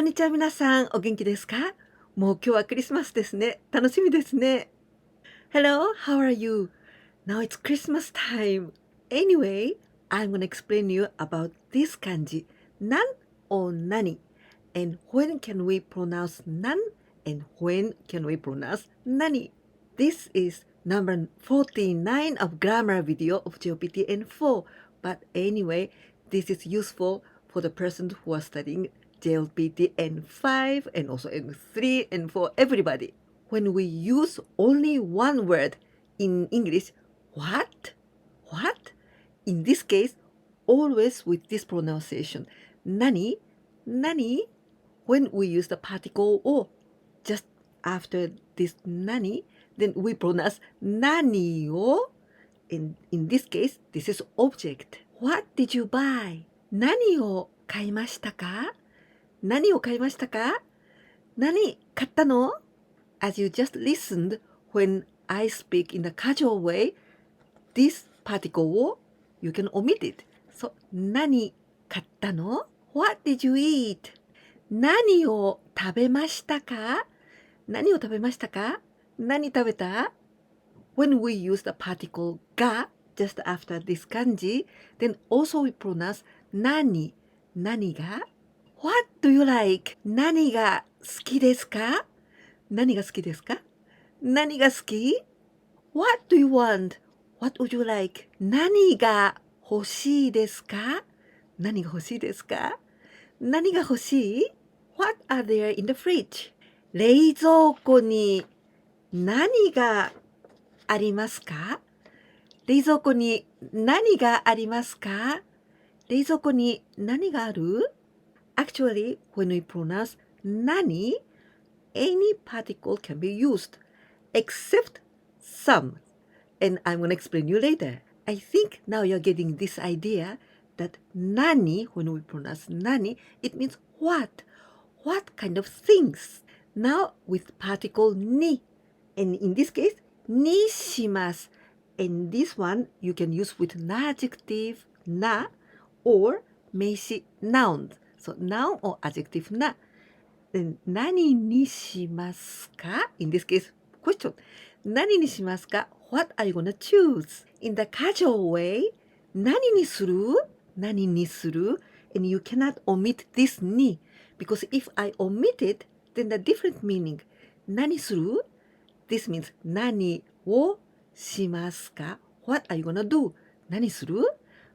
こんにちは皆さん、お元気ですか？もう今日はクリスマスですね。楽しみですね。Hello, how are you? Now it's Christmas time. Anyway, I'm gonna explain you about this kanji, nan or nani, and when can we pronounce nan and when can we pronounce nani. This is number 49 of grammar video of JLPT N4. But anyway, this is useful for the person who are studying JLPT N5 and also N3 and for everybody. When we use only one word in English, what? What? In this case, always with this pronunciation, nani, nani. When we use the particle o just after this nani, then we pronounce nani o. In this case, this is object. What did you buy? 何を買いましたか？何を買いましたか？何買ったの？ As you just listened, when I speak in a casual way, this particle を you can omit it. So, 何買ったの？ What did you eat? 何を食べましたか？何を食べましたか？何食べた？ When we use the particle が just after this kanji, then also we pronounce 何。何が？ What do you like? 何が好きですか？何が好きですか？何が好き？ What do you want? What would you like? 何が欲しいですか？何が欲しいですか？何が欲しい？ What are there in the fridge? 冷蔵庫に何がありますか？冷蔵庫に何がありますか？冷蔵庫に何がある？ Actually, when we pronounce nani, any particle can be used, except some. And I'm going to explain you later. I think now you're getting this idea that nani, when we pronounce nani, it means what? What kind of things? Now with particle ni, and in this case, ni shimasu. And this one you can use with an adjective na or 名詞 nouns. So noun or adjective na. Then 何にしますか? In this case, question. 何にしますか? What are you gonna choose? In the casual way, 何にする? 何にする? And you cannot omit this ni. Because if I omit it, then the different meaning. 何する? This means 何をしますか? What are you gonna do? 何する?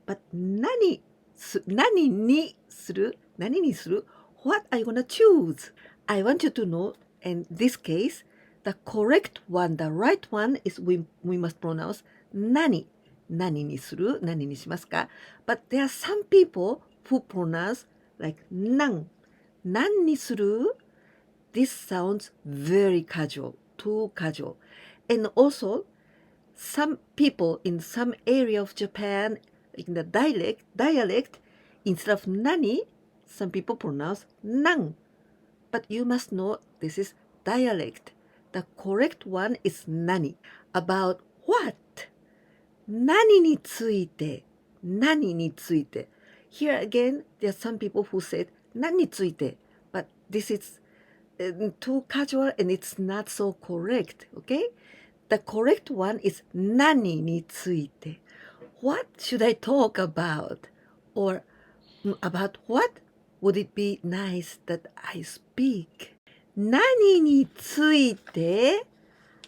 But 何にする? 何にする? What are you gonna choose? I want you to know, in this case, the correct one, the right one is we must pronounce 何。何にする? 何にしますか? But there are some people who pronounce like 何。何にする? This sounds very casual, too casual. And also, some people in some area of Japan, in the dialect, instead of nani, some people pronounce nan. But you must know this is dialect. The correct one is nani. About what? 何について? 何について? Here again, there are some people who said 何について, but this is too casual and it's not so correct, okay? The correct one is 何について. What should I talk about? Or about what would it be nice that I speak? 何について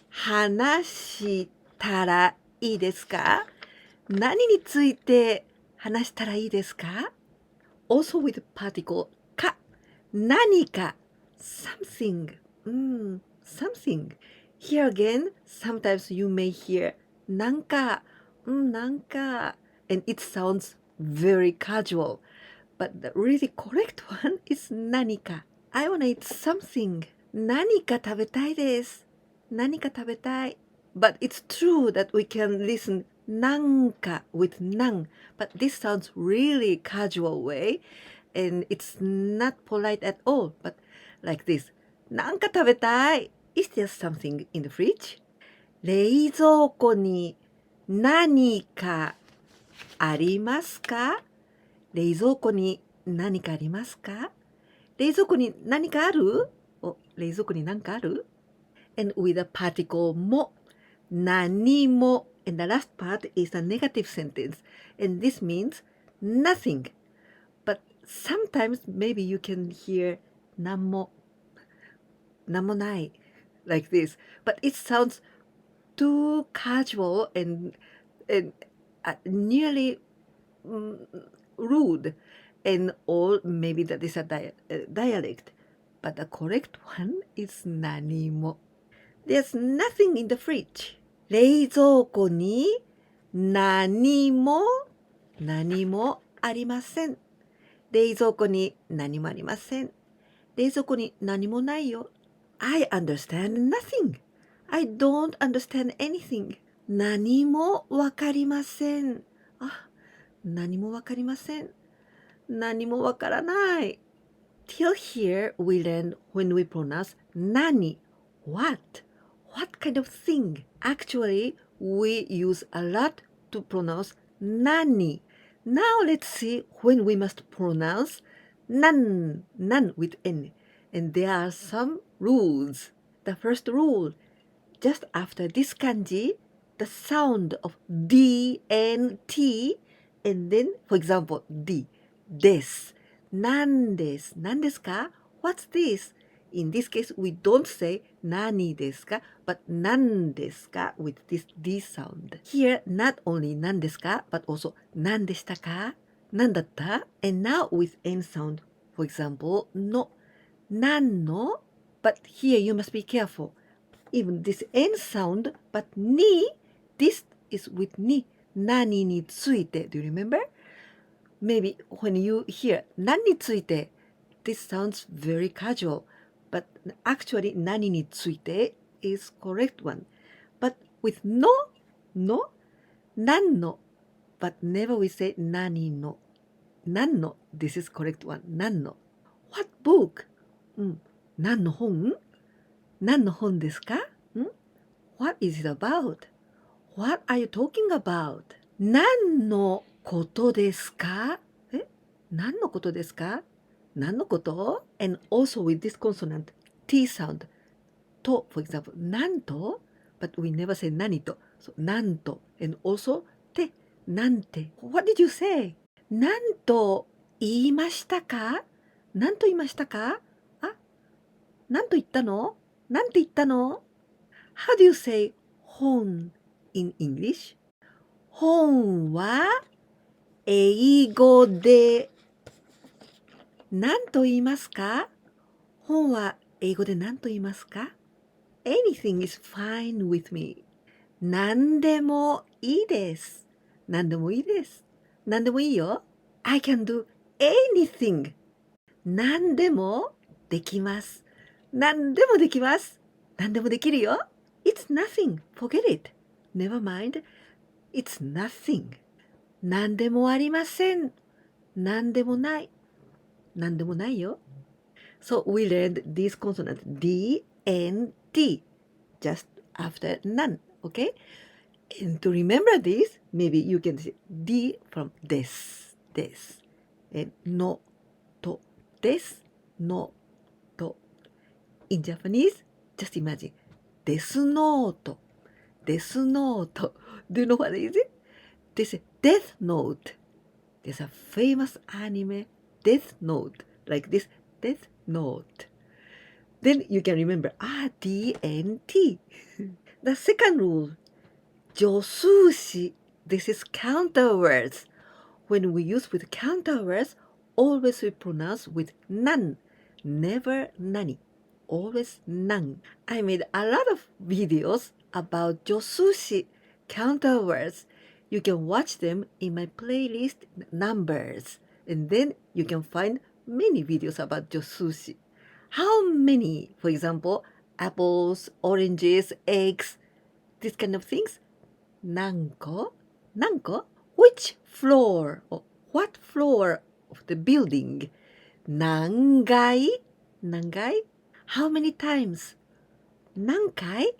話したらいいですか？何について話したらいいですか？ Also with particle か。何か something. Something. Here again, sometimes you may hear なんか、なんか, and it sounds very casual. But the really correct one is 何か. I wanna eat something. 何か食べたいです。何か食べたい. But it's true that we can listen なんか with なん. But this sounds really casual way. And it's not polite at all. But like this. なんか食べたい. Is there something in the fridge? 冷蔵庫に何かありますか？冷蔵庫に何かありますか？冷蔵庫に何かある？冷蔵庫に何かある？ And with the particle も、何も and the last part is a negative sentence. And this means nothing. But sometimes maybe you can hear 何もない like this. But it sounds too casual and nearly rude. And or maybe that is a dialect. But the correct one is 何も. There's nothing in the fridge. 冷蔵庫に何もありません。冷蔵庫に何もありません。冷蔵庫に何もないよ。I understand nothing. I don't understand anything. 何もわかりません。何もわかりません。何もわからない。Till here we learned when we pronounce 何 what kind of thing. Actually, we use a lot to pronounce 何. Now let's see when we must pronounce なん with N. And there are some rules. The first rule, just after this kanji, the sound of D and T, and then, for example, D, です。なんです。何ですか？ What's this? In this case, we don't say 何ですか but 何ですか with this D sound. Here, not only 何ですか but also 何でしたか？何だった？ And now with N sound, for example, の何の but here you must be careful. Even this N sound, but に this is with に何について Do you remember? Maybe when you hear 何について this sounds very casual, but actually 何について is correct one. But with の何の but never we say 何の this is correct one. 何の What book? 何の本ですか？ What is it about? What are you talking about? 何のことですか？何のことですか？何のこと？ And also with this consonant T sound と for example なんと but we never say 何と so なんと and also てなんて What did you say? なんと言いましたか？なんと言いましたか？なんと言ったの？なんて言ったの？ How do you say 本 in English? 本は英語で何と言いますか？本は英語で何と言いますか？ Anything is fine with me. 何でもいいです。何でもいいです。何でもいいよ。I can do anything. 何でもできます。何でもできます。何でもできるよ。It's nothing. Forget it. Never mind. It's nothing. 何でもありません。何でもない。何でもないよ。So we learned these consonants D and T just after none, okay? And to remember this, maybe you can say D from です。And のとです。のと。In Japanese, just imagine デスノート。デスノート。Do you know what is it? This is Death Note. There's a famous anime, Death Note, like this, Death Note. Then you can remember, D and T. The second rule, 助数詞. This is counter words. When we use with counter words, always we pronounce with none, never nani, always none. I made a lot of videos about 助数詞, counter words. You can watch them in my playlist Numbers, and then you can find many videos about 助数詞. How many, for example, apples, oranges, eggs, this kind of things? 何個? Which floor or what floor of the building? 何階? How many times? 何回?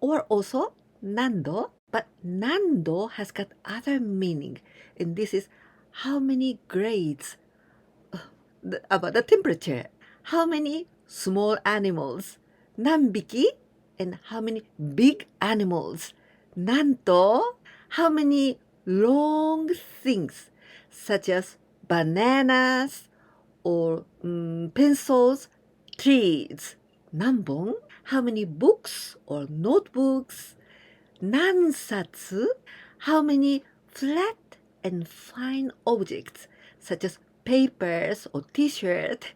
Or also 何度? But 何度 has got other meaning, and this is how many grades about the temperature. how many small animals? 何匹 and how many big animals? なんと how many long things such as bananas or pencils, trees? 何本 how many books or notebooks? 何冊 how many flat and fine objects such as papers or t-shirt?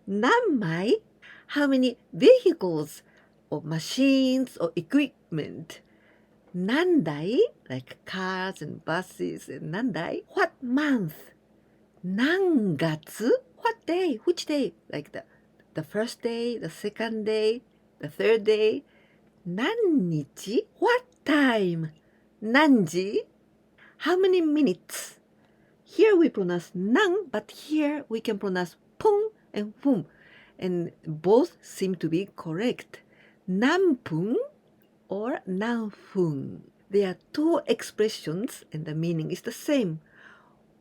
何枚 how many vehicles or machines or equipment? 何台 like cars and buses and 何台 what month? 何月 what day? Which day? Like the first day, the second day, the third day. 何日 what time? 何時 how many minutes? Here we pronounce nang, but here we can pronounce pung and fung, and both seem to be correct. 何分 or 何分. There are two expressions and the meaning is the same.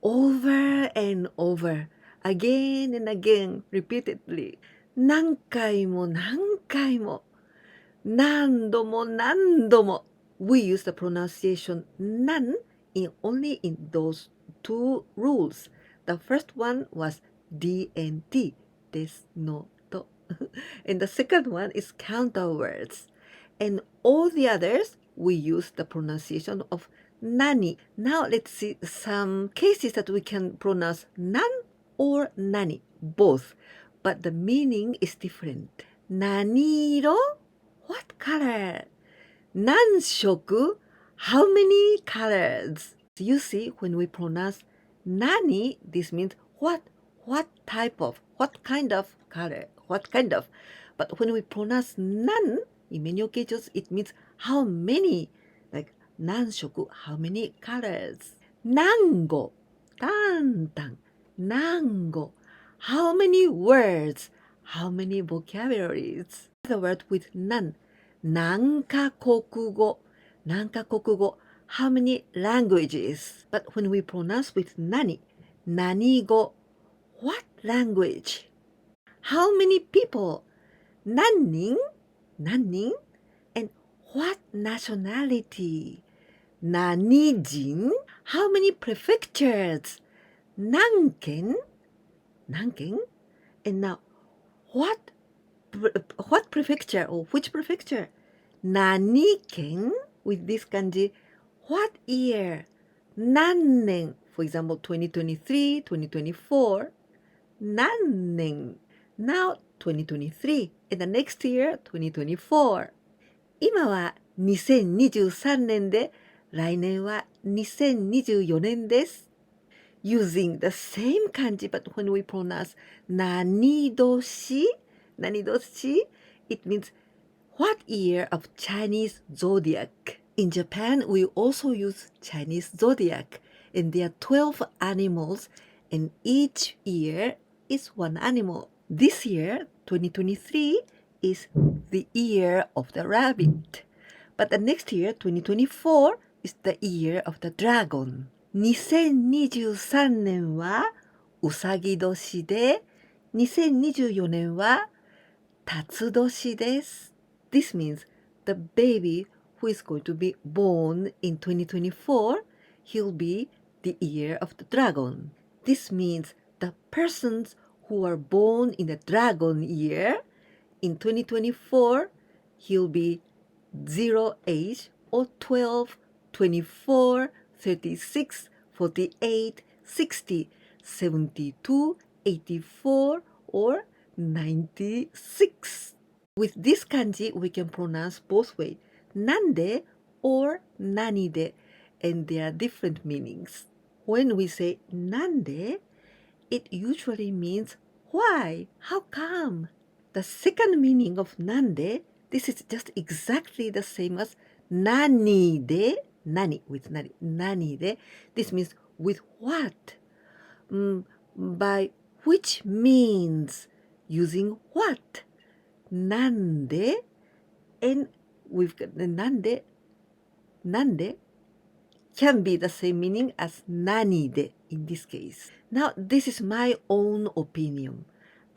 Over and over, again and again, repeatedly. 何回も何回も、何度も何度も. We use the pronunciation nan only in those two rules. The first one was DNT, des no to. And the second one is counter words. And all the others, we use the pronunciation of nani. Now let's see some cases that we can pronounce nan or nani, both. But the meaning is different. Naniro? What color? 何色 how many colors? You see, when we pronounce nani, this means what type of, what kind of color, what kind of. But when we pronounce nan, in many occasions, it means how many, like 何色 how many colors. 何語 tan tan 何語 how many words, how many vocabularies. The word with nan. 何カ国語 何カ国語 how many languages. But when we pronounce with nani, 何語 what language. How many people, 何人 何人 and what nationality. 何人 how many prefectures. 何県何県 and now what prefecture or which prefecture? 何県 with this kanji. What year? 何年 for example 2023, 2024. 何年 now 2023 and the next year 2024. 今は2023年で来年は2024年です。Using the same kanji, but when we pronounce 何年 何年 it means what year of Chinese zodiac. In Japan, we also use Chinese zodiac, and there are 12 animals, and each year is one animal. This year, 2023, is the year of the rabbit. But the next year, 2024, is the year of the dragon. 2023年はうさぎ年で、2024年は辰年です。This means the baby who is going to be born in 2024, he'll be the year of the dragon. This means the persons who are born in the dragon year, in 2024, he'll be 0 age or 12, 24, 36, 48, 60, 72, 84, or 96. With this kanji, we can pronounce both ways, nande or nanide, and there are different meanings. When we say nande, it usually means why, how come. The second meaning of nande, this is just exactly the same as nani de, nani with nani, nani de. This means with what, by which means, using what. Nande, and we've got the nande can be the same meaning as nani de in this case. Now, this is my own opinion.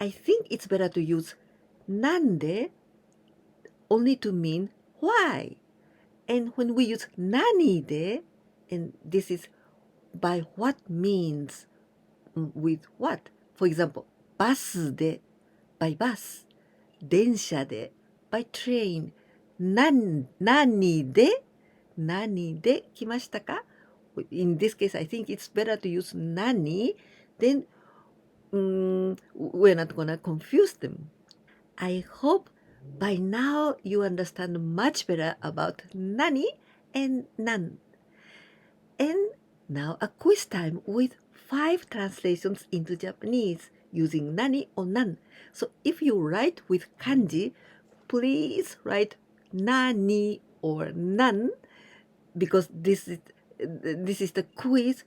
I think it's better to use なんで only to mean why. And when we use 何で and this is by what means with what. For example, バスで by bus, 電車で by train, 何で来ましたか In this case, I think it's better to use 何 then we're not gonna confuse them. I hope by now you understand much better about 何 and なん. And now a quiz time with 5 translations into Japanese using 何 or なん. So if you write with kanji, please write 何 or なん because this is the quiz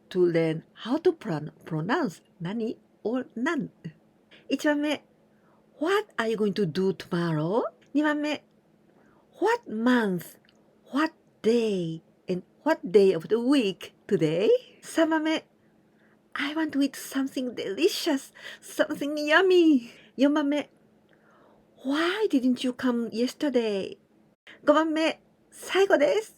to learn how to pronounce 何 or なん. 1番目 What are you going to do tomorrow? 2番目 What month, what day, and what day of the week today? 3番目 I want to eat something delicious, something yummy. 4番目 Why didn't you come yesterday? 5番目最後です。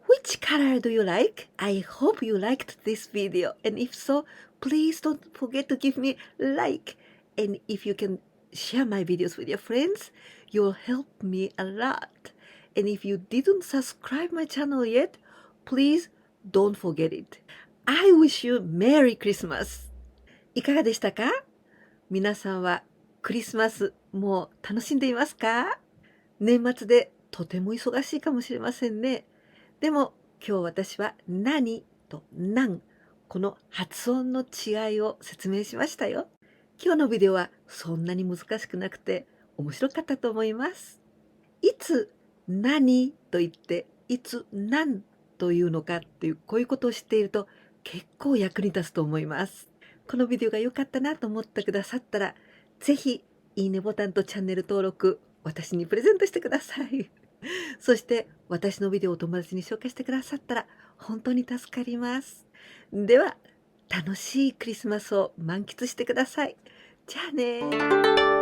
Which color do you like? I hope you liked this video, and if so, please don't forget to give me like. And if you can share my videos with your friends, you'll help me a lot. And if you didn't subscribe my channel yet, please don't forget it. I wish you Merry Christmas! いかがでしたか？皆さんはクリスマスもう楽しんでいますか？年末でとても忙しいかもしれませんね。でも今日私は何となんこの発音の違いを説明しましたよ。今日のビデオはそんなに難しくなくて面白かったと思います。いつ何と言っていつなんというのかっていうこういうことを知っていると結構役に立つと思います。このビデオが良かったなと思ってくださったらぜひいいねボタンとチャンネル登録私にプレゼントしてください。そして私のビデオを友達に紹介してくださったら本当に助かります。では楽しいクリスマスを満喫してください。じゃあね。